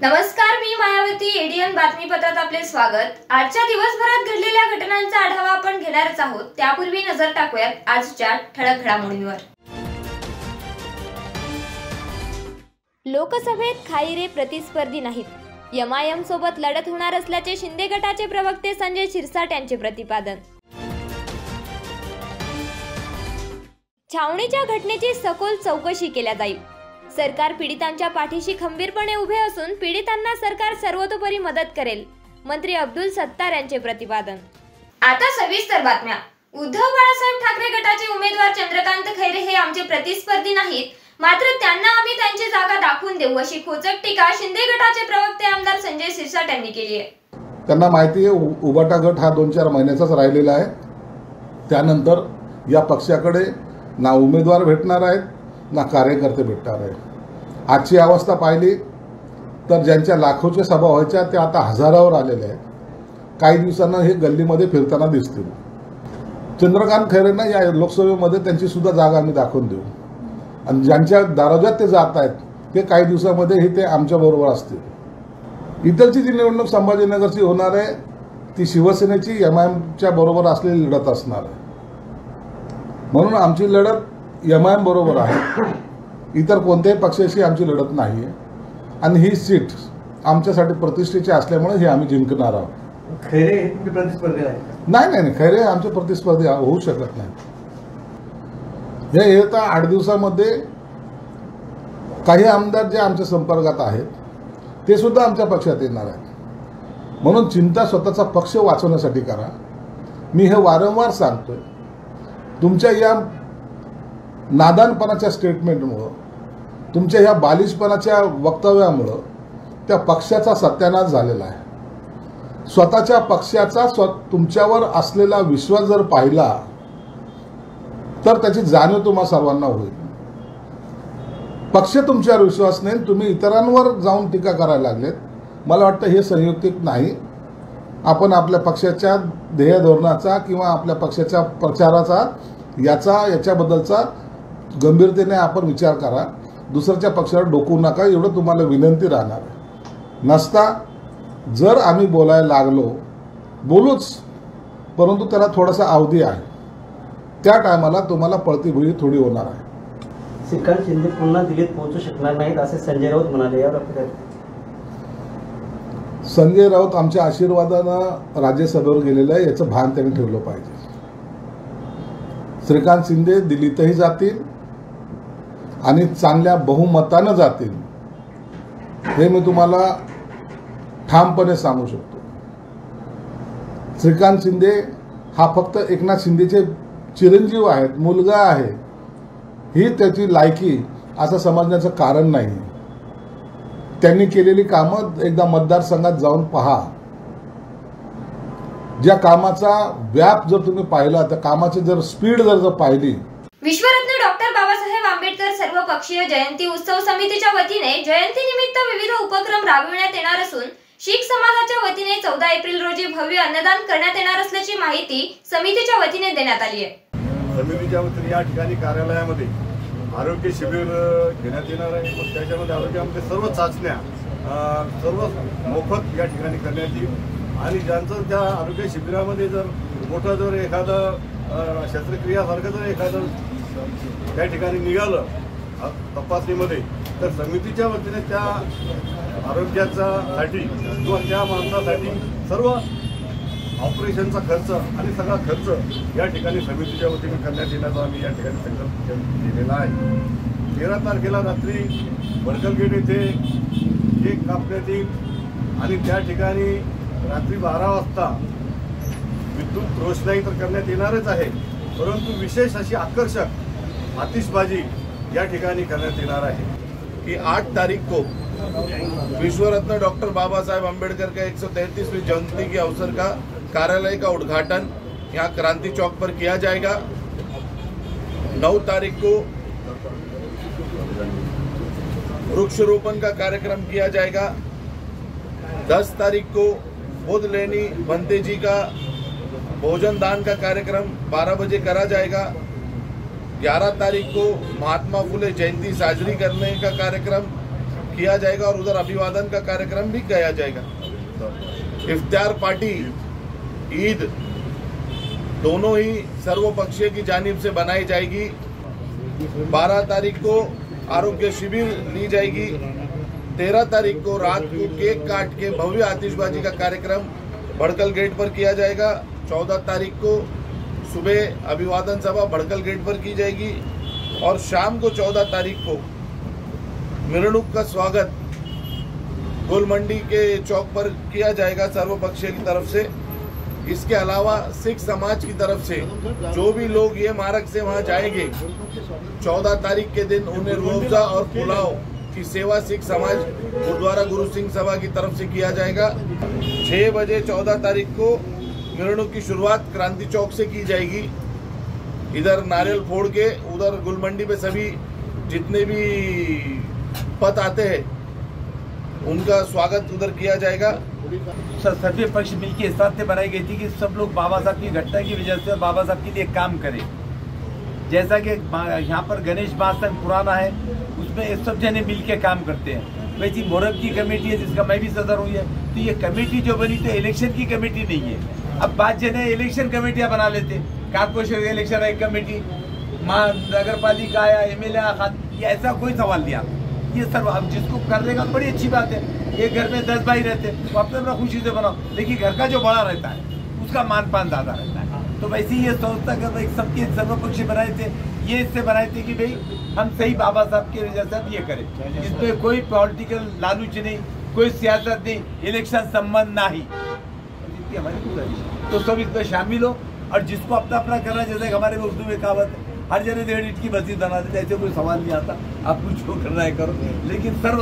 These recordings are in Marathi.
नमस्कार, मी मायावती. एडीएन बातमीपत्रात आपले स्वागत. आजच्या दिवसभरात घडलेल्या घटनांचा आढावा आपण घेणारच आहोत. त्यापूर्वी नजर टाकूयात आजच्या ठळक घडामोडींवर. लोकसभेत खाईरे प्रतिस्पर्धी नाहीत. एमआयएम सोबत लढत होणार असल्याचे शिंदे गटाचे प्रवक्ते संजय शिरसाट यांचे प्रतिपादन. छावणीच्या घटनेची सखोल चौकशी केल्या जाईल. सरकार पीडितांच्या पाठीशी खंबीरपणे उभे असून पीडितांना सरकार सर्वतोपरी मदत करेल. मंत्री अब्दुल सत्तार यांचे प्रतिपादन. आता सविस्तर बातम्या. उद्धव बाळासाहेब ठाकरे गटाचे उमेदवार चंद्रकांत खैरे हे आमचे प्रतिस्पर्धी नाहीत, मात्र त्यांना आम्ही त्यांची जागा दाखवून देऊ, अशी खोचक टीका शिंदे गटाचे प्रवक्ते आमदार संजय शिरसाट यांनी केली आहे. त्यांना माहिती आहे उबाटा गट हा 2-4 महिन्याचाच राहिलेला आहे. त्यानंतर या पक्षाकडे ना उमेदवार भेटणार आहेत ना कार्यकर्ते भेटणार आहेत. आजची अवस्था पाहिली तर ज्यांच्या लाखोच्या सभा व्हायच्या त्या आता हजारावर आलेल्या आहेत. काही दिवसांना हे गल्लीमध्ये फिरताना दिसतील. चंद्रकांत खैरेंना या लोकसभेमध्ये त्यांची सुद्धा जागा आम्ही दाखवून देऊ आणि ज्यांच्या दारोज्यात ते जात आहेत ते काही दिवसामध्ये ते आमच्याबरोबर असतील. इतरची जी निवडणूक संभाजीनगरची होणार आहे ती शिवसेनेची एमआयएमच्या बरोबर असलेली लढत असणार आहे. म्हणून आमची लढत एमआयएम बरोबर आहे. इतर कोणत्याही पक्षाशी आमची लढत नाही आहे आणि ही सीट आमच्यासाठी प्रतिष्ठेची असल्यामुळे हे आम्ही जिंकणार आहोत. खैरे प्रतिस्पर्धी नाही, खैरे आमचे प्रतिस्पर्धी होऊ शकत नाही. हे येत्या 8 दिवसामध्ये काही आमदार जे आमच्या संपर्कात आहेत ते सुद्धा आमच्या पक्षात येणार आहेत. म्हणून चिंता स्वतःचा पक्ष वाचवण्यासाठी करा. मी हे वारंवार सांगतोय. तुमच्या या नादानपणाच्या स्टेटमेंटमुळं, तुमच्या ह्या बालिशपणाच्या वक्तव्यामुळं त्या पक्षाचा सत्यानाश झालेला आहे. स्वतःच्या पक्षाचा तुमच्यावर असलेला विश्वास जर पाहिला तर त्याची जाणीव तुम्हा सर्वांना होईल. पक्ष तुमच्यावर विश्वास नाही, तुम्ही इतरांवर जाऊन टीका करायला लागलेत. मला वाटतं हे संयुक्तिक नाही. आपण आपल्या पक्षाच्या ध्येय धोरणाचा किंवा आपल्या पक्षाच्या प्रचाराचा याच्याबद्दलचा गंभीरतेने आपण विचार करा. दुसऱ्याच्या पक्षावर डोकू नका, एवढं तुम्हाला विनंती राहणार आहे. नसता जर आम्ही बोलायला लागलो, बोलूच, परंतु त्याला थोडासा अवधी आहे. त्या टायमाला तुम्हाला पळती भुई थोडी होणार आहे. श्रीकांत शिंदे पुन्हा दिल्लीत पोहोचू शकणार नाहीत असे संजय राऊत म्हणाले. संजय राऊत आमच्या आशीर्वादानं राज्यसभेवर गेलेलं आहे, याचं भान त्यांनी ठेवलं पाहिजे. श्रीकांत शिंदे दिल्लीतही जातील आणि चांगल्या बहुमतानं जातील, हे मी तुम्हाला ठामपणे सांगू शकतो. श्रीकांत शिंदे हा फक्त एकनाथ शिंदेचे चिरंजीव आहेत, मुलगा आहे, ही त्याची लायकी असं समजण्याचं कारण नाही. त्यांनी केलेली कामं एकदा मतदारसंघात जाऊन पहा. ज्या कामाचा व्याप जर तुम्ही पाहिला, त्या कामाची जर स्पीड जर पाहिली. विश्वरत्न डॉक्टर बाबासाहेब आंबेडकर सर्वपक्षीय जयंती उत्सव समितीच्या वतीने जयंतीनिमित्त विविध उपक्रम राबविण्यात येणार असून शीख समाजाच्या वतीने 14 एप्रिल रोजी भव्य अन्नदान करण्यात येणार असल्याची माहिती समितीच्या वतीने देण्यात आली आहे. समितीच्या वतीने या ठिकाणी कार्यालयामध्ये आरोग्य शिबिर घेण्यात येणार आहे. मग त्याच्यामध्ये आरोग्यामध्ये सर्व चाचण्या सर्व मोफत या ठिकाणी करण्यात येईल. आणि ज्यांचं त्या आरोग्य शिबिरामध्ये जर मोठं जर एखादं शस्त्रक्रियासारखं जर एखादं त्या ठिकाणी निघालं तपासणीमध्ये, तर समितीच्या वतीने त्या आरोग्यासाठी किंवा त्या माणसासाठी सर्व ऑपरेशनचा खर्च आणि सगळा खर्च या ठिकाणी समितीच्या वतीने करण्यात येण्याचा आम्ही या ठिकाणी संकल्प केलेला आहे. 13 तारखेला रात्री बडकल गेट येथे केक कापण्यात येईल आणि त्या ठिकाणी रात्री 12 वाजता विद्युत रोषणाई तर करण्यात येणारच आहे, परंतु विशेष अशी आकर्षक आतिषबाजी या ठिकाणी करण्यात येणार आहे कि 8 तारीख को विश्वरत्न डॉक्टर बाबा साहेब अम्बेडकर का 133वीं जयंती के अवसर का कार्यालय का उद्घाटन यहाँ क्रांति चौक पर किया जाएगा। 9 तारीख को वृक्षारोपण का कार्यक्रम किया जाएगा। 10 तारीख को बुद्ध लेनी बनते जी का भोजन दान का कार्यक्रम 12 बजे करा जाएगा। 11 तारीख को महात्मा फुले जयंती साजरी करने का कार्यक्रम किया जाएगा और उधर अभिवादन का कार्यक्रम भी किया जाएगा। इफ्तार पार्टी ईद दोनों ही सर्वपक्षीय की जानिब से बनाई जाएगी। 12 तारीख को आरोग्य शिविर ली जाएगी। 13 तारीख को रात को केक काट के भव्य आतिशबाजी का कार्यक्रम भड़कल गेट पर किया जाएगा। 14 तारीख को सुबह अभिवादन सभा भड़कल गेट पर की जाएगी और शाम को 14 तारीख को मिरणुक का स्वागत गोलमंडी के चौक पर किया जाएगा सर्वपक्षीय की तरफ से। इसके अलावा सिख समाज की तरफ से जो भी लोग ये मार्ग से वहां जाएंगे 14 तारीख के दिन उन्हें रोजा और पुलाव की सेवा सिख समाज गुरुद्वारा गुरु सिंह सभा की तरफ से किया जाएगा। 6 बजे 14 तारीख को मिरणुक की शुरुआत क्रांति चौक से की जाएगी। इधर नारियल फोड़ के उधर गुलमंडी पे सभी जितने भी पथ आते हैं उनका स्वागत उधर किया जाएगा। सभी पक्ष मिलकर इस बात से बनाई गई थी कि सब लोग बाबा साहब की घटना की वजह से बाबा साहब के लिए काम करें। जैसा कि यहाँ पर गणेश महासंघ पुराना है, उसमें सब जने मिल के काम करते हैं। वैसी मोहर्रम की कमेटी है जिसका मैं भी सदर हूँ। तो ये कमेटी जो बनी तो इलेक्शन की कमेटी नहीं है। अब बात जने इलेक्शन कमेटियाँ बना लेते, कारपोरेशन इलेक्शन एक कमेटी, नगर पालिका या MLA, ये ऐसा कोई सवाल नहीं आता। ये सब अब जिसको कर देगा बड़ी अच्छी बात है। एक घर में 10 भाई रहते तो अपने अपना खुशी से बनाओ, लेकिन घर का जो बड़ा रहता है उसका मान पान ज्यादा रहता है। तो वैसे ही ये सोचता कि भाई सबके सर्वपक्षी बनाए थे, ये इससे बनाए थे कि भाई हम सही बाबा साहब के वजह से ये करें। इसमें कोई पॉलिटिकल लालूच नहीं, कोई सियासत नहीं, इलेक्शन संबंध नहीं। हमारी गुजारिश तो सब इसमें शामिल हो और जिसको अपना अपना करना, जैसे हमारे उर्दू में कहावत है, हर जने 1.5 ईंट की मस्जिद बना देते, ऐसे कोई सवाल नहीं आता। आप कुछ जो करना है करो, लेकिन सर्व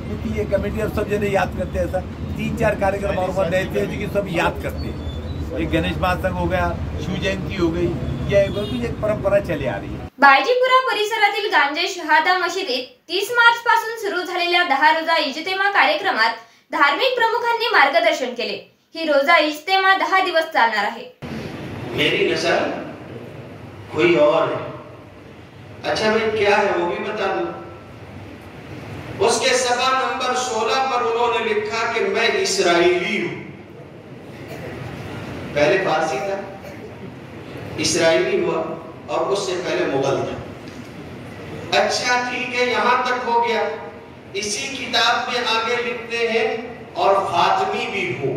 क्योंकि ये कमेटी अब सब जने याद करते हैं। ऐसा 3-4 कार्यक्रम और रहते हैं जो सब याद करते हैं। एक गणेश महासंघ हो गया, शिव जयंती हो गई, यह एक परंपरा चली आ रही है। बायजीपुरा परिसरातील गांजे शहादा मशिदीत 30 मार्च पासून सुरू झालेल्या 10 रोजा इज्तेमा कार्यक्रमात धार्मिक प्रमुखांनी मार्गदर्शन केले। ही रोजा इज्तेमा 10 दिवस चालणार आहे। मेरी नस्ल कोई और है। अच्छा भाई क्या है वो भी बता दो। उसके सभा नंबर 16 पर उन्होंने लिखा कि मैं इस्राएली हूं। पहले फारसी था, इस्राएली हुआ और उससे पहले मुगल था। अच्छा ठीक है, यहां तक हो गया। इसी किताब में आगे लिखते हैं और फातिमी भी हूं।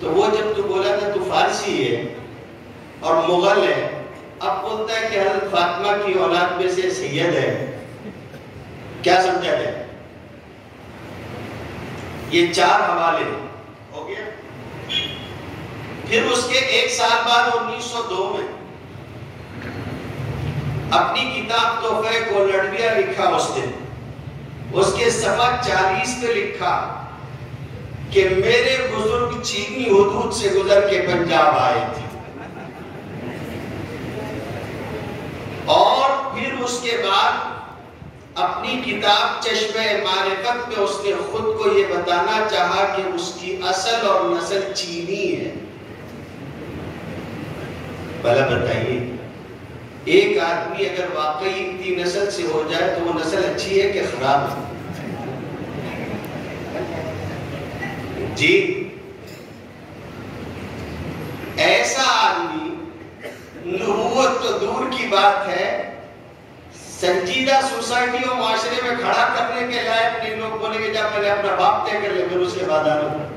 तो वो जब तू बोला था तू फारसी है और मुगल है, अब बोलता है कि हज़रत फातिमा की औलाद में से सैयद है। क्या समझा है? ये 4 हवाले हो गया। फिर उसके 1 साल बाद 1902 में अपनी किताब तोहफे को लड़बिया लिखा उसने। उसके सफा 40 पे लिखा कि मेरे बुजुर्ग चीनी हुदूद से गुजर के पंजाब आए थे। और फिर उसके बाद अपनी किताब चश्मे मारिफत में उसने खुद को ये बताना चाहा कि उसकी असल और नस्ल चीनी है। भला बताइए, एक आदमी अगर वाकई इतनी नस्ल से हो जाए तो वो नस्ल अच्छी है कि खराब है? जी, ऐसा आदमी नबूवत तो दूर की बात है, संजीदा सोसाइटी और माशरे में खड़ा करने के लायक नहीं। लोग बोलेंगे जब मैंने अपना बाप तय कर लिया फिर उसके बाद आना।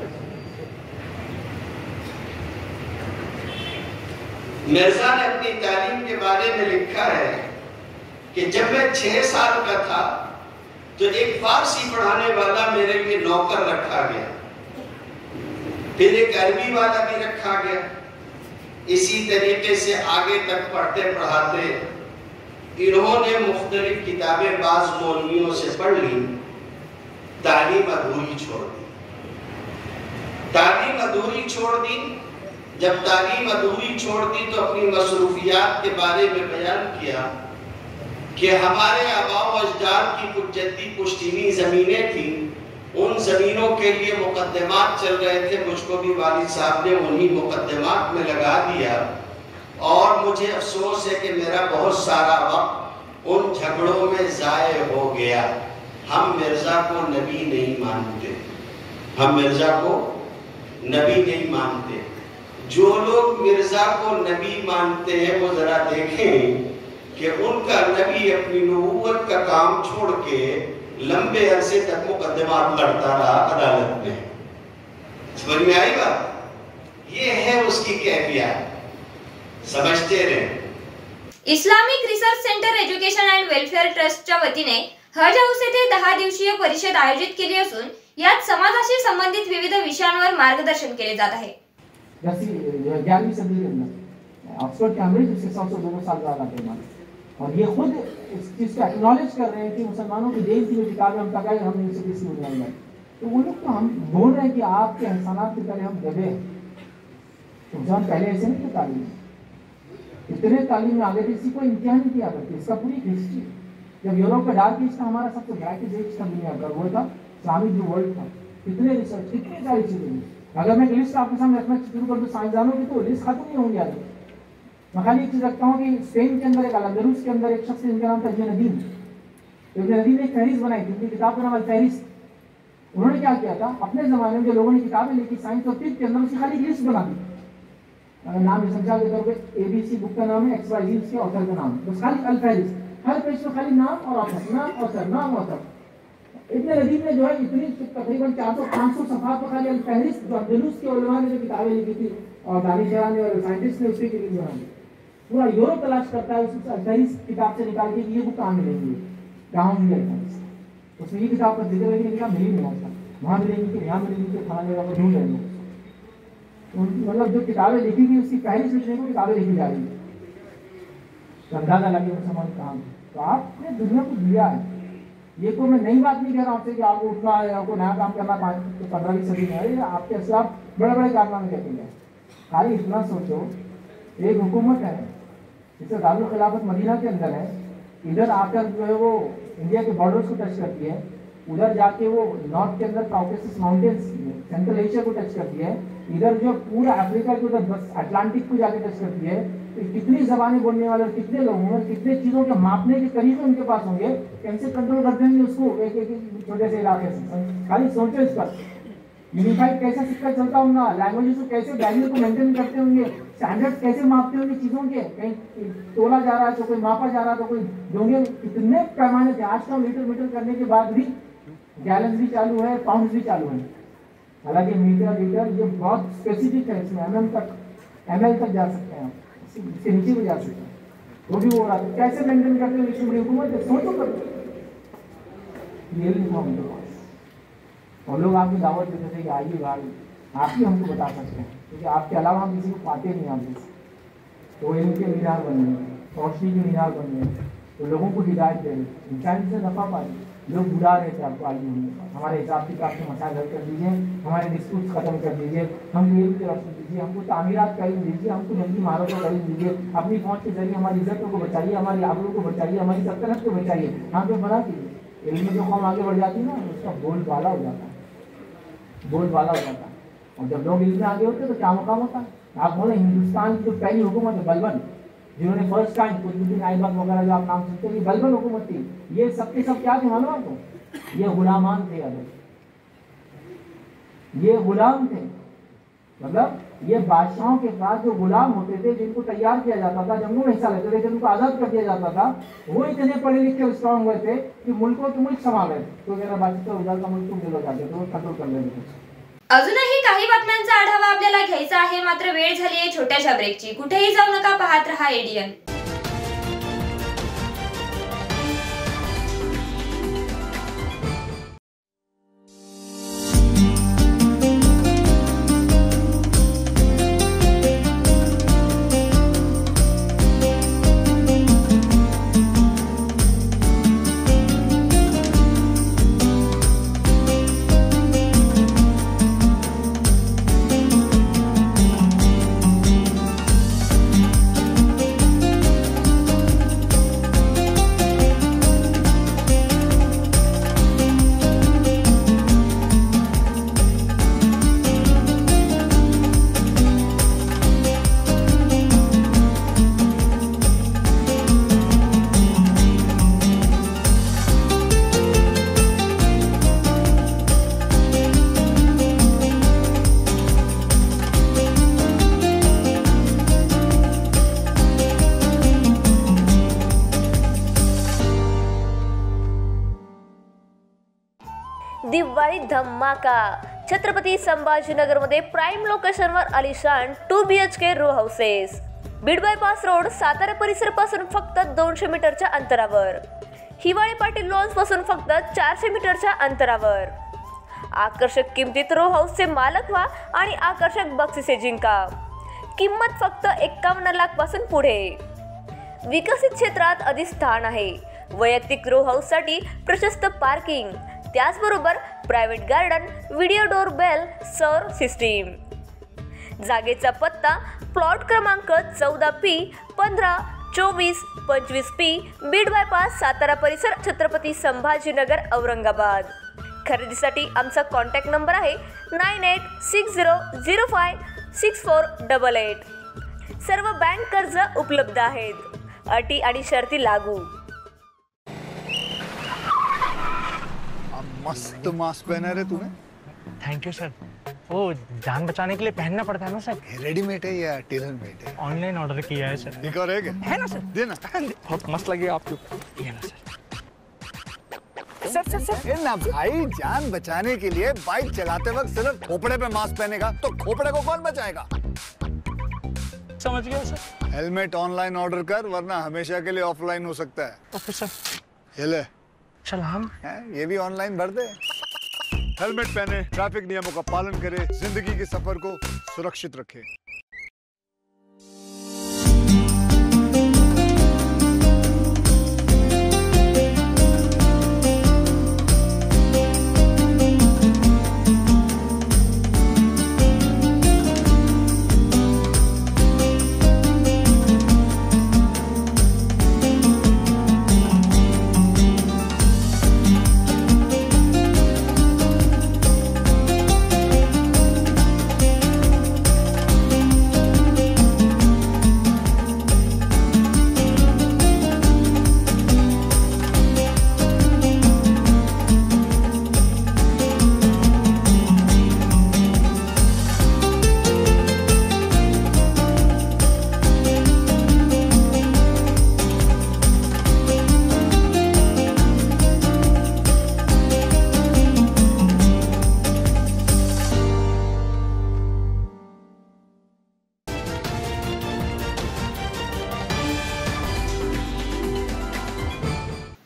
मिर्जा ने अपनी तालीम के बारे में लिखा है कि जब मैं 6 साल का था तो एक फारसी पढ़ाने वाला मेरे लिए नौकर रखा गया, फिर एक अरबी वाला भी रखा गया। इसी तरीके से आगे तक पढ़ते पढ़ाते इन्होंने मुख्तलिफ किताबें बाज मौलवियों से पढ़ ली, तालीम अधूरी छोड़ दी। तालीम अधूरी छोड़ दी जब तालीम अधूरी छोड़ दी तो अपनी मसरूफियात के बारे में बयान किया कि हमारे आबाओ अजदाद की कुछ जद्दी पुश्तनी ज़मीनें थी, उन ज़मीनों के लिए मुकद्दमात चल रहे थे, मुझको भी वालिद साहब ने उन्हीं मुकद्दमात में लगा दिया और मुझे अफसोस है कि मेरा बहुत सारा वक्त उन झगड़ों में ज़ाय हो गया। हम मिर्ज़ा को नबी नहीं मानते, हम मिर्ज़ा को नबी नहीं मानते। जो लोग मिर्ज़ा को नबी मानते हैं वो जरा देखें कि उनका नबी अपनी नबूवत का काम छोड़ के लंबे अरसे तक मुकद्दमात लड़ता रहा अदालत में। समझ में आई बात? ये है उसकी कैफियत, समझते रहे। Islamic research centre education and welfare ट्रस्टच्या वतीने हज हाऊस येथे 10 दिवसीय परिषद आयोजित केली असून यात समाजाशी संबंधित विविध विषयांवर मार्गदर्शन केले जात आहे। 11वीं सदी के अंदर ऑक्सफोर्ड कैम्ब्रिज उसके 100 साल ज्यादा थे और ये खुद इस चीज को एक्नॉलेज कर रहे हैं कि मुसलमानों की देश की जो किताबें हम तक हम इनसे किसी को नहीं गए, तो वो लोग तो हम बोल रहे हैं कि आपके एहसानात की तरह हम दबे। तो जब पहले ऐसे नहीं थे तालीम, इतने तालीम में आगे किसी को इम्तिहान नहीं किया करते। इसका पूरी हिस्ट्री, जब यूरोप का डार्क एज था, हमारा सबसे ब्राइटेस्ट एज था दुनिया का, वो था इस्लामिक जो वर्ल्ड था। कितने रिसर्च, कितनी सारी चीजें। अगर मैं लिस्ट आपके सामने रखना शुरू कर दूं साइंसदानों की, तो लिस्ट खत्म नहीं होंगी आगे। मैं खाली एक चीज रखता हूँ कि स्पेन के अंदर, एक अंदलूस के अंदर एक शख्स जिनका नाम था इब्न नदीम। इब्न नदीम ने एक फहरिस्त बनाई थी, उनकी किताब का नाम अल-फहरिस्त। उन्होंने क्या किया था, अपने जमाने में जो लोगों ने किताबें लिखी साइंस और तिब्ब के अंदर, उसकी खाली लिस्ट बना दी। नाम संख्या के तौर पर ABC बुक का नाम है, XYZ के ऑथर का नाम, बस खाली अल-फहरिस्त। हर पेज में खाली नाम और ऑथर, नाम ऑथर, नाम ऑथर। इब्न नदीम ने जो है इतनी तकरीबन 400-500 सफ़ा पर खाली अल-फहरिस्त, जो अंदलूस के उलमा ने जो किताबें लिखी थी और दानिशगान और साइंटिस्ट ने उसकी किताब बना दी। पूरा यूरोप तलाश करता है उस अल-फहरिस्त किताब से निकाल के ये बुक कहाँ मिलेंगी, कहाँ होंगी अल-फहरिस्त। उसमें ये किताब का जिक्र लेकिन इनका मिल नहीं होता, वहाँ मिलेंगी कि यहाँ मिलेंगी कि फलाने जगह पर ढूंढ रहे हैं। मतलब जो किताबें लिखी गई उसकी फहरिस्त लिखने को किताबें लिखी जा रही है, अंदाजा लगे मुसलमान कहाँ। तो आपने दुनिया को दिया है, ये कोई मैं नई बात नहीं कह रहा आपसे कि आपको उठना है, आपको नया काम करना 15वीं सदी में। अरे आपके खिलाफ बड़े बड़े कारनामे कहते हैं। खाली इतना सोचो, एक हुकूमत है जिससे दारुल खिलाफत मदीना के अंदर है, इधर आकर जो है वो इंडिया के बॉर्डर्स को टच करती है, उधर जाके वो नॉर्थ के अंदर काउकेसस माउंटेन्स सेंट्रल एशिया को टच करती है, इधर जो पूरा अफ्रीका के उधर बस अटलांटिक को जाके टच करती है। तो कितनी जबानें बोलने वाले, कितने लोग होंगे, कितने चीज़ों के मापने के तरीके उनके पास होंगे, कैसे कंट्रोल कर देंगे उसको एक एक छोटे से इलाके से। खाली सोचो इस पर, यूनिफाइड कैसे सिक्का चलता होगा, लैंग्वेजेस को कैसे वैल्यू को मेंटेन करते होंगे, स्टैंडर्ड्स कैसे मापते होंगे चीज़ों के, कहीं तोला जा रहा है तो कोई मापा जा रहा है तो कोई होंगे, कितने पैमाने थे। आज का मीटर करने के बाद भी गैलन्स भी चालू है, पाउंड्स भी चालू है। हालांकि मीटर लीटर ये बहुत स्पेसिफिक है, इसमें ML तक जा सकते हैं, इसके नीचे भी जा सकते हैं, वो भी हो रहा है। कैसे मेंटेन करते हैं विश्व बड़ी हुकूमत, सोचो करते और लोग आपकी दावत देते थे कि आइए भाई आप ही हमको बता सकते हैं, क्योंकि आपके अलावा हम किसी को पाते नहीं आप जैसे। तो इल्म के मीनार बन गए, रोशनी के मीनार बन गए, तो लोगों को हिदायत दे रहे, इंसान से नफा पा रहे। लोग बुला रहे थे आपको आगे होने का, हमारे हिसाब किताब के मसाइल हल कर दीजिए, हमारे डिस्प्यूट खत्म कर दीजिए, हमको इल्म की रोशनी दीजिए, हमको तामीरात का इल्म दीजिए, हमको जंगी मारों का इल्म दीजिए, अपनी फौज के जरिए हमारी इज्जतों को बचाइए, हमारी आबरू को बचाइए, हमारी सल्तनत को बचाइए। हम पे बना कीजिए। इल्म में जो कौम आगे बढ़ जाती है ना, उसका बोलबाला हो जाता है, बोलबाला हो जाता है। और जब लोग इल्म में आगे होते हैं तो क्या मुकाम होता है। आप बोले हिंदुस्तान की जो पहली हुकूमत है बलबन, जिन्होंने फर्स्ट टाइम कुतुबुद्दीन ऐबक वगैरह जो आप नाम सुनते हैं, बलबन हुकूमत थी। ये सबके सब क्या थे मालूम आपको, ये गुलामान थे। अगर ये गुलाम थे, मतलब ये बादशाहों के पास जो गुलाम होते थे, जिनको तैयार किया जाता था, जंगों में हिस्सा लेते थे, जिनको आजाद कर दिया जाता था, वो इतने पढ़े लिखे स्ट्रॉन्ग हुए थे कि मुल्कों के मुल्क समा गए। तो मेरा बादशाह उधर का मुल्क तुम दिलो जाते तो कंट्रोल कर लेते। अजूनही काही बातम्यांचा आढावा आपल्याला घ्यायचा आहे, मात्र वेळ झाली आहे छोट्याशा ब्रेकची। कुठेही जाऊ नका, पाहत रहा एडीएन। दिवाळी धमाका. छत्रपती संभाजीनगरमध्ये प्राईम लोकेशनवर आलिशान 2 BHK row houses. Beed bypass road Satara परिसर पासून फक्त 200 मीटरच्या अंतरावर. हिवाळी पाटील लॉन्स पासून फक्त 400 मीटरच्या अंतरावर. आकर्षक किमतीत रो हाऊसचे मालक व्हा आणि आकर्षक बक्षिसे जिंका. किंमत फक्त 51 लाख पासून पुढे. विकसित क्षेत्रात अधिष्ठान आहे. वैयक्तिक रो हाऊस साठी प्रशस्त पार्किंग, त्याचबरोबर private garden, video door bell, सौर सिस्टीम. जागेचा पत्ता प्लॉट क्रमांक 14P 15 24 25P Beed bypass Satara परिसर छत्रपती संभाजीनगर औरंगाबाद. खरेदीसाठी आमचा कॉन्टॅक्ट नंबर आहे 9860056488. सर्व बँक कर्ज उपलब्ध आहेत. अटी आणि शर्ती लागू. मस्त मास्क पहना है तुम्हें. Thank you sir. वो जान बचाने के लिए पहनना पड़ता है ना सर. रेडीमेड है या टेलर मेड है? ऑनलाइन ऑर्डर किया है सर. एक और है ना सर. देना. बहुत मस्त लगे आपको. ये ना सर. सर ना भाई, जान बचाने के लिए बाइक चलाते वक्त सिर्फ खोपड़े पे मास्क पहनेगा तो खोपड़े को कौन बचाएगा? समझ गया सर. हेलमेट ऑनलाइन ऑर्डर कर, वरना हमेशा के लिए ऑफलाइन हो सकता है. Okay sir. ये ले. चल हम ये भी ऑनलाइन भर दे. हेलमेट पहने, ट्रैफिक नियमों का पालन करे, जिंदगी के सफर को सुरक्षित रखे.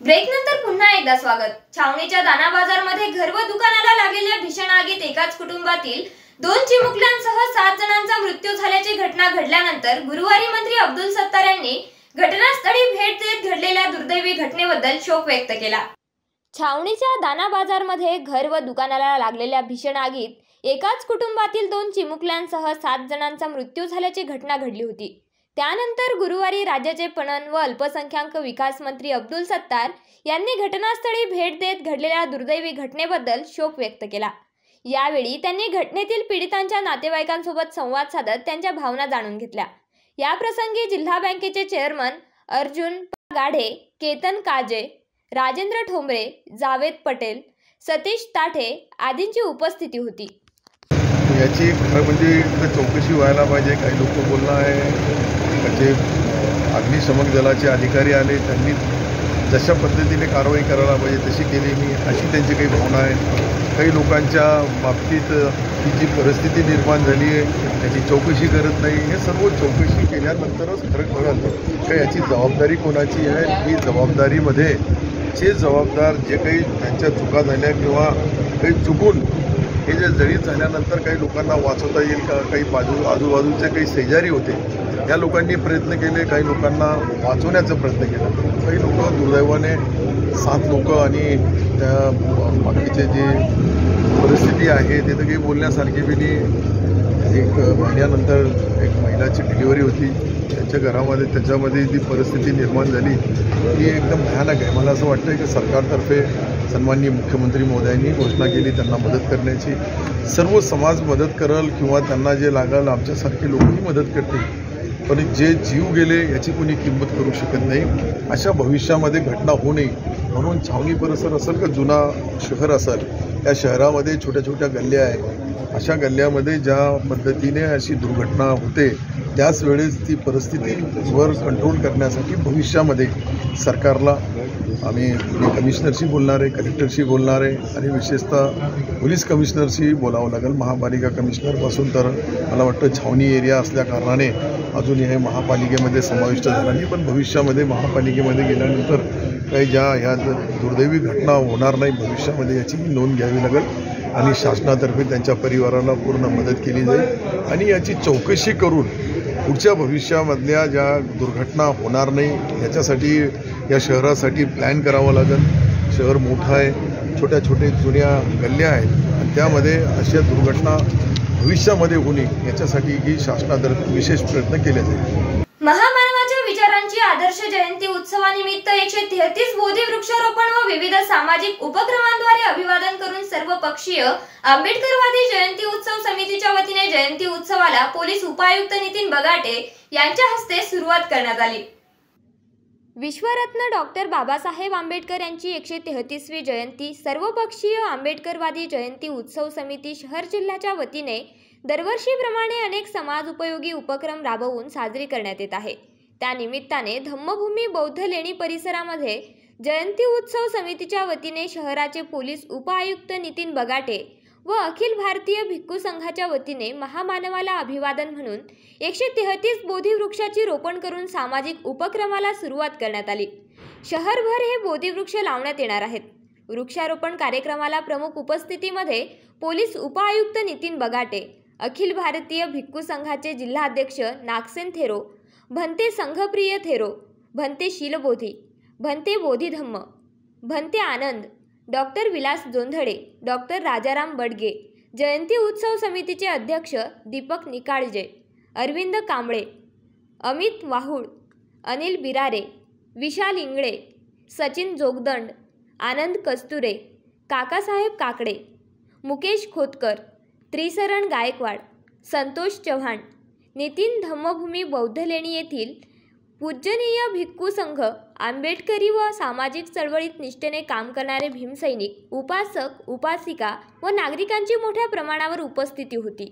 ब्रेक नंतर पुन्हा एकदा स्वागत. छावणीच्या दाना बाजारमध्ये घर व दुकानाला लागलेल्या भीषण आगीत एकाच कुटुंबातील 2 चिमुकल्यांसह 7 जणांचा मृत्यू झाल्याची घटना घडल्यानंतर गुरुवारी मंत्री अब्दुल सत्तार यांनी घटनास्थळी भेट देत घडलेल्या दुर्दैवी घटनेबद्दल शोक व्यक्त केला. छावणीच्या दाना बाजारमध्ये घर व दुकानाला लागलेल्या भीषण आगीत एकाच कुटुंबातील 2 चिमुकल्यांसह 7 जणांचा मृत्यू झाल्याची घटना घडली होती. त्यानंतर गुरुवारी राज्याचे पणन व अल्पसंख्याक विकास मंत्री अब्दुल सत्तार यांनी घटनास्थळी भेट देत घडलेल्या दुर्दैवी घटनेबद्दल शोक व्यक्त केला. यावेळी त्यांनी घटनेतील पीडितांच्या नातेवाईकांसोबत संवाद साधत त्यांच्या भावना जाणून घेतल्या. या प्रसंगी जिल्हा बँकेचे चेअरमन अर्जुन गाढे, केतन काजे, राजेंद्र ठोंबरे, जावेद पटेल, सतीश ताठे आदींची उपस्थिती होती. याची खरं म्हणजे चौकशी व्हायला पाहिजे. काही लोक बोलणं आहे म्हणजे अग्निशमन दलाचे अधिकारी आले, त्यांनी जशा पद्धतीने कारवाई करायला पाहिजे तशी केली मी, अशी त्यांची काही भावना आहे. काही लोकांच्या बाबतीत ही जी परिस्थिती निर्माण झाली आहे त्याची चौकशी करत नाही. हे सर्व चौकशी केल्यानंतरच खरं कळतं का याची जबाबदारी कोणाची आहे. ही जबाबदारीमध्ये जे जबाबदार, जे काही त्यांच्या चुका झाल्या किंवा काही चुकून हे जे जळीत झाल्यानंतर काही लोकांना वाचवता येईल का, काही आजूबाजूचे काही शेजारी होते या लोकांनी प्रयत्न केले, काही लोकांना वाचवण्याचा प्रयत्न केला. काही लोक दुर्दैवाने 7 लोक आणि त्या बाकीचे जे परिस्थिती आहे ते तर काही बोलण्यासारखी बी नाही. एक महिन्यानंतर एक महिलाची डिलिव्हरी होती त्यांच्या घरामध्ये, त्याच्यामध्ये जी परिस्थिती निर्माण झाली ती एकदम भयानक आहे. मला असं वाटतं की सरकारतर्फे सन्माननीय मुख्यमंत्री महोदयांनी घोषणा केली त्यांना मदत करण्याची. सर्व समाज मदत करेल किंवा त्यांना जे लागेल आमच्यासारखे लोकही मदत करतील, पण जे जीव गेले याची कोणी किंमत करू शकत नाही. अशा भविष्यामध्ये घटना होऊ नये म्हणून छावणी परिसर असेल का जुना शहर असेल, या शहरामध्ये छोट्या छोट्या गल्ल्या आहेत. अशा गल्ल्यामध्ये ज्या पद्धतीने अशी दुर्घटना होते त्याच वेळेस ती परिस्थितीवर कंट्रोल करण्यासाठी भविष्यामध्ये सरकारला आम्ही कमिशनरशी बोलणार आहे, कलेक्टरशी बोलणार आहे आणि विशेषतः पोलीस कमिशनरशी बोलावं लागेल. महापालिका कमिशनरपासून तर मला वाटतं छावणी एरिया असल्या कारणाने अजून हे महापालिकेमध्ये समाविष्ट झाला नाही, पण भविष्यामध्ये महापालिकेमध्ये गेल्यानंतर काही ज्या ह्या दुर्दैवी घटना होणार नाही भविष्यामध्ये याची नोंद घ्यावी लागेल आणि शासनातर्फे त्यांच्या परिवाराला पूर्ण मदत केली जाईल आणि याची चौकशी करून पुढच्या भविष्यामधल्या ज्या दुर्घटना होणार नाही याच्यासाठी या शहरासाठी प्लॅन करावा लागेल. शहर मोठं आहे, छोट्या जुन्या गल्ल्या आहेत आणि त्यामध्ये अशा दुर्घटना भविष्यामध्ये होऊ नये याच्यासाठी ही शासनातर्फे विशेष प्रयत्न केले जाईल. महामानवाच्या विचारांची आदर्श जयंती उत्सवानिमित्त 133 बोधी वृक्षारोपण व विविध सामाजिक उपक्रमांद्वारे अभिवादन करून सर्वपक्षीय आंबेडकरवादी जयंती उत्सव समितीच्या वतीने जयंती उत्सवाला पोलीस उपायुक्त नितीन बगाटे यांच्या हस्ते सुरुवात करण्यात आली. विश्वरत्न डॉक्टर बाबासाहेब आंबेडकर यांची 133वी जयंती सर्वपक्षीय आंबेडकरवादी जयंती उत्सव समिती शहर जिल्ह्याच्या वतीने दरवर्षीप्रमाणे अनेक समाज उपयोगी उपक्रम राबवून साजरी करण्यात येत आहे. त्यानिमित्ताने धम्मभूमी बौद्ध लेणी परिसरामध्ये जयंती उत्सव समितीच्या वतीने शहराचे पोलीस उपआयुक्त नितीन बगाटे व अखिल भारतीय भिक्खू संघाच्या वतीने महामानवाला अभिवादन म्हणून 133 बोधी वृक्षाची रोपण करून सामाजिक उपक्रमाला सुरुवात करण्यात आली. शहरभर हे बोधी वृक्ष लावण्यात येणार आहेत. वृक्षारोपण कार्यक्रमाला प्रमुख उपस्थितीमध्ये पोलीस उपआयुक्त नितीन बगाटे, अखिल भारतीय भिक्खू संघाचे जिल्हाध्यक्ष नागसेन थेरो, भंते संघप्रिय थेरो, भंते शीलबोधी, भंते बोधिधम्म, भंते आनंद, डॉक्टर विलास जोंधळे, डॉक्टर राजाराम बडगे, जयंती उत्सव समितीचे अध्यक्ष दीपक निकाळजे, अरविंद कांबळे, अमित वाहुळ, अनिल बिरारे, विशाल इंगळे, सचिन जोगदंड, आनंद कस्तुरे, काकासाहेब काकडे, मुकेश खोतकर, त्रिसरण गायकवाड, संतोष चव्हाण, नितीन धम्मभूमी बौद्ध लेणी येथील पूजनीय भिक्खू संघ, आंबेडकरी व सामाजिक चळवळीत निष्ठेने काम करणारे भीमसैनिक, उपासक, उपासिका व नागरिकांची मोठ्या प्रमाणावर उपस्थिती होती.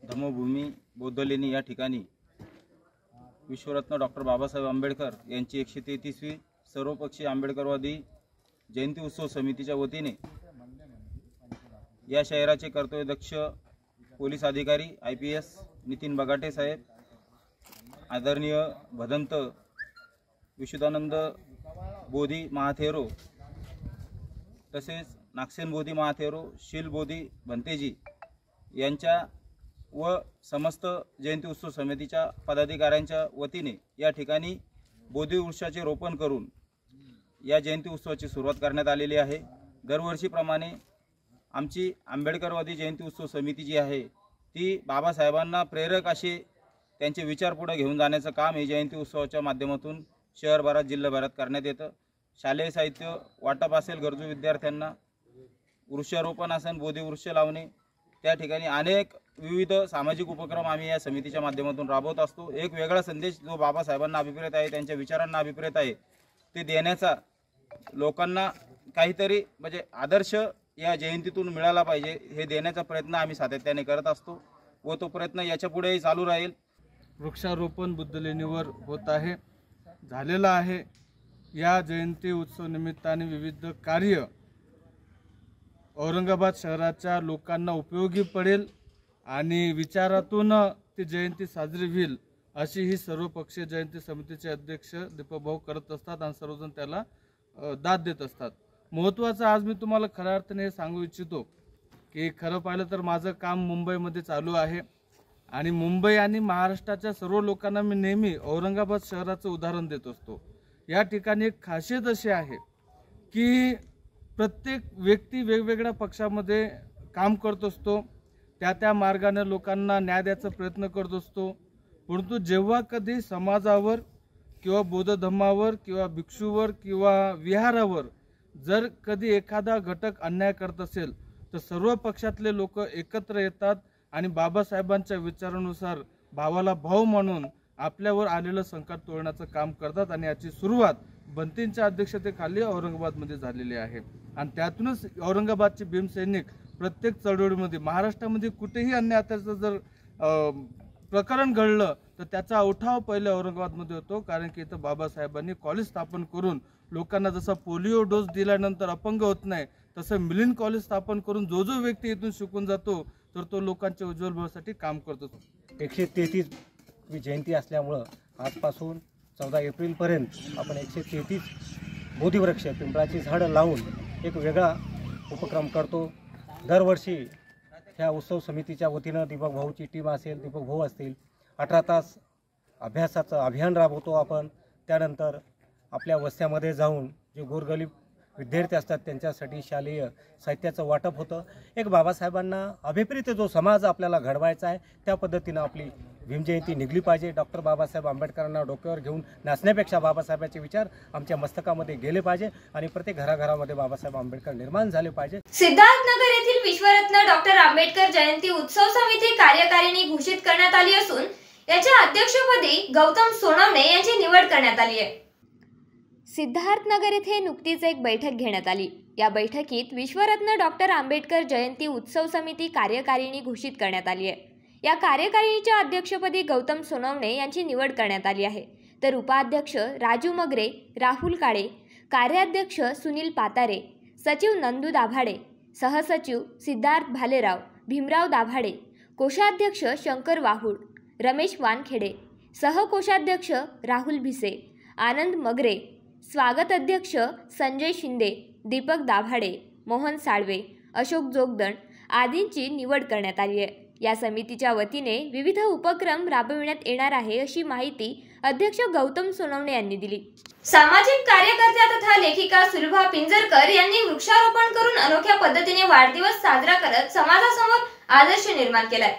धम्मभूमी बौद्ध लेणी या ठिकाणी विश्वरत्न डॉक्टर बाबासाहेब आंबेडकर यांची 133वी सर्वपक्षीय आंबेडकरवादी जयंती उत्सव समितीच्या वतीने या शहराचे कर्तव्यदक्ष पोलीस अधिकारी IPS नितीन बगाटे साहेब, आदरणीय भदंत विशुद्धानंद बोधी महाथेरो, तसेच नागसेन बोधी महाथेरो, शील बोधी भंतेजी यांच्या व समस्त जयंती उत्सव समितीच्या पदाधिकाऱ्यांच्या वतीने या ठिकाणी बोधी वृक्षाचे रोपण करून या जयंती उत्सवाची सुरुवात करण्यात आलेली आहे. दरवर्षीप्रमाणे आमची आंबेडकरवादी जयंती उत्सव समिती जी आहे ती बाबासाहेबांना प्रेरक असे त्यांचे विचार पुढे घेऊन जाण्याचं काम हे जयंती उत्सवाच्या माध्यमातून शहरभरात जिल्हाभरात करण्यात येतं. शालेय साहित्य वाटप असेल गरजू विद्यार्थ्यांना, वृक्षारोपण असेल, बोधी वृक्ष लावणे, त्या ठिकाणी अनेक विविध सामाजिक उपक्रम आम्ही या समितीच्या माध्यमातून राबवत असतो. एक वेगळा संदेश जो बाबासाहेबांना अभिप्रेत आहे, त्यांच्या विचारांना अभिप्रेत आहे, ते देण्याचा लोकांना काहीतरी म्हणजे आदर्श या जयंतीतून मिळाला पाहिजे हे देण्याचा प्रयत्न आम्ही सातत्याने करत असतो व तो प्रयत्न याच्यापुढेही चालू राहील. वृक्षारोपण बुद्धलेणीवर होत आहे, झालेला आहे. या जयंती उत्सव निमित्ताने विविध कार्य औरंगाबाद शहराच्या लोकांना उपयोगी पडेल आणि विचारातून ती जयंती साजरी होईल अशी ही सर्वपक्षीय जयंती समितीचे अध्यक्ष दीपक भाऊ करत असतात आणि सर्वजण त्याला दाद देत असतात. महत्त्वाचं आज मी तुम्हाला खऱ्या अर्थाने हे सांगू इच्छितो की खरं पाहिलं तर माझं काम मुंबईमध्ये चालू आहे आणि मुंबई आणि महाराष्ट्राच्या सर्व लोकांना मी नेहमी औरंगाबाद शहराचं उदाहरण देत असतो. या ठिकाणी एक खासियत अशी आहे की प्रत्येक व्यक्ती वेगवेगळ्या पक्षामध्ये काम करत असतो, त्या मार्गाने लोकांना न्याय द्यायचा प्रयत्न करत असतो. परंतु जेव्हा कधी समाजावर किंवा बौद्ध धम्मावर किंवा भिक्षूवर किंवा विहारावर जर कधी एखादा घटक अन्याय करत असेल तर सर्व पक्षातले लोक एकत्र येतात आणि बाबासाहेबांच्या विचारानुसार भावाला भाऊ म्हणून आपल्यावर आलेलं संकट तोडण्याचं काम करतात आणि याची सुरुवात भंतेंच्या अध्यक्षतेखाली औरंगाबादमध्ये झालेली आहे. आणि त्यातूनच औरंगाबादचे भीमसैनिक प्रत्येक चळवळीमध्ये महाराष्ट्रामध्ये कुठेही अन्यायाचं जर प्रकरण घडलं तर त्याचा उठाव पहिले औरंगाबादमध्ये होतो, कारण की इथं बाबासाहेबांनी कॉलेज स्थापन करून लोकांना जसा पोलिओ डोस दिल्यानंतर अपंग होत नाही, तसं मिलिंद कॉलेज स्थापन करून जो व्यक्ती इथून शिकून जातो तर तो लोकांच्या उज्ज्वल भविष्यासाठी काम करतो. 133वी जयंती असल्यामुळं आजपासून 14 एप्रिलपर्यंत आपण 133 बोधिवृक्ष पिंपळाची झाडं लावून एक वेगळा उपक्रम करतो. दरवर्षी ह्या उत्सव समितीच्या वतीनं दीपक भाऊची टीम असेल, दीपक भाऊ असतील, 18 तास अभ्यासाचं अभियान राबवतो आपण. त्यानंतर आपल्या वस्त्यामध्ये जाऊन जे गोरगरीब विद्यार्थी असतात त्यांच्यासाठी शालेय साहित्याचं वाटप होतं. एक बाबासाहेबांना अभिप्रेत जो समाज आपल्याला घडवायचा आहे त्या पद्धतीनं आपली भीमजयंती निघली पाहिजे. डॉक्टर बाबासाहेब आंबेडकरांना डोक्यावर घेऊन नाचण्यापेक्षा बाबासाहेबांचे विचार आमच्या मस्तकामध्ये गेले पाहिजे आणि प्रत्येक घराघरामध्ये बाबासाहेब आंबेडकर निर्माण झाले पाहिजे. सिद्धार्थनगर येथील विश्वरत्न डॉक्टर आंबेडकर जयंती उत्सव समिती कार्यकारिणी घोषित करण्यात आली असून याच्या अध्यक्षपदी गौतम सोनवणे यांची निवड करण्यात आली आहे. सिद्धार्थनगर येथे नुकतीच एक बैठक घेण्यात आली. या बैठकीत विश्वरत्न डॉक्टर आंबेडकर जयंती उत्सव समिती कार्यकारिणी घोषित करण्यात आली आहे. या कार्यकारिणीच्या अध्यक्षपदी गौतम सोनवणे यांची निवड करण्यात आली आहे, तर उपाध्यक्ष राजू मगरे, राहुल काळे, कार्याध्यक्ष सुनील पातारे, सचिव नंदू दाभाडे, सहसचिव सिद्धार्थ भालेराव, भीमराव दाभाडे, कोषाध्यक्ष शंकर वाहुड, रमेश वानखेडे, सहकोषाध्यक्ष राहुल भिसे, आनंद मगरे, स्वागत अध्यक्ष संजय शिंदे, दीपक दाभाडे, मोहन साळवे, अशोक जोगदंड आदींची निवड करण्यात आली आहे. या समितीच्या वतीने विविध उपक्रम राबविण्यात येणार आहे अशी माहिती अध्यक्ष गौतम सोनवणे यांनी दिली. सामाजिक कार्यकर्त्या तथा लेखिका सुलभा पिंजरकर यांनी वृक्षारोपण करून अनोख्या पद्धतीने वाढदिवस साजरा करत समाजासमोर आदर्श निर्माण केलाय.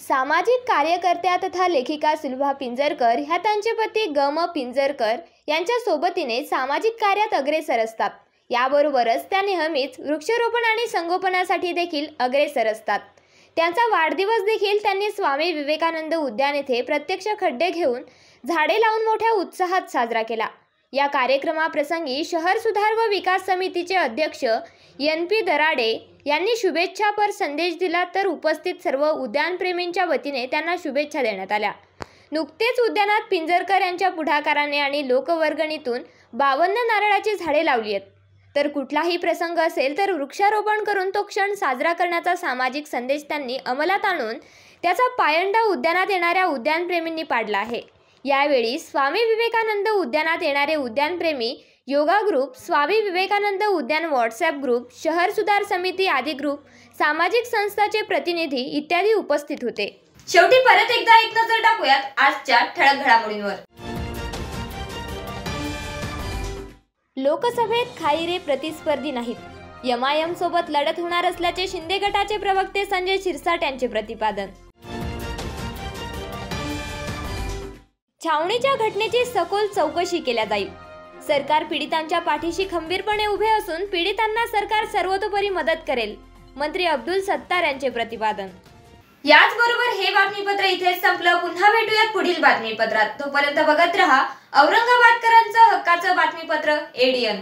सामाजिक कार्यकर्त्या तथा लेखिका सुलभा पिंजरकर ह्या त्यांचे पती गम पिंजरकर यांच्या सोबतीने सामाजिक कार्यात अग्रेसर असतात. याबरोबरच त्या नेहमीच वृक्षारोपण आणि संगोपनासाठी देखील अग्रेसर असतात. त्यांचा वाढदिवस देखील त्यांनी स्वामी विवेकानंद उद्यान येथे प्रत्यक्ष खड्डे घेऊन झाडे लावून मोठ्या उत्साहात साजरा केला. या कार्यक्रमाप्रसंगी शहर सुधार व विकास समितीचे अध्यक्ष NP दराडे यांनी शुभेच्छापर संदेश दिला, तर उपस्थित सर्व उद्यानप्रेमींच्या वतीने त्यांना शुभेच्छा देण्यात आल्या. नुकतेच उद्यानात पिंजरकर यांच्या पुढाकाराने आणि लोकवर्गणीतून 52 नारळाची झाडे लावली आहेत. तर कुठलाही प्रसंग असेल तर वृक्षारोपण करून तो क्षण साजरा करण्याचा सामाजिक संदेश त्यांनी अंमलात आणून त्याचा पायंडा उद्यानात येणाऱ्या उद्यानप्रेमींनी पाडला आहे. यावेळी स्वामी विवेकानंद उद्यानात येणारे उद्यानप्रेमी, योगा ग्रुप, स्वामी विवेकानंद उद्यान व्हॉट्सॲप ग्रुप, शहर सुधार समिती आदी ग्रुप, सामाजिक संस्थांचे प्रतिनिधी इत्यादी उपस्थित होते. शेवटी परत एकदा एक नजर टाकूयात आजच्या ठळक घडामोडींवर. लोकसभेत खाईरे प्रतिस्पर्धी नाहीत. MIM सोबत लढत होणार असल्याचे शिंदे गटाचे प्रवक्ते संजय शिरसाट यांचे प्रतिपादन. छावणीच्या घटनेची सखोल चौकशी केल्या जाईल. सरकार पीडितांच्या पाठीशी खंबीरपणे उभे असून पीडितांना सरकार सर्वतोपरी मदत करेल. मंत्री अब्दुल सत्तार यांचे प्रतिपादन. याचबरोबर हे बातमीपत्र इथेच संपलं. पुन्हा भेटूयात पुढील बातमीपत्रात. तोपर्यंत बघत रहा औरंगाबादकरांचं हक्काचं बातमीपत्र ADN.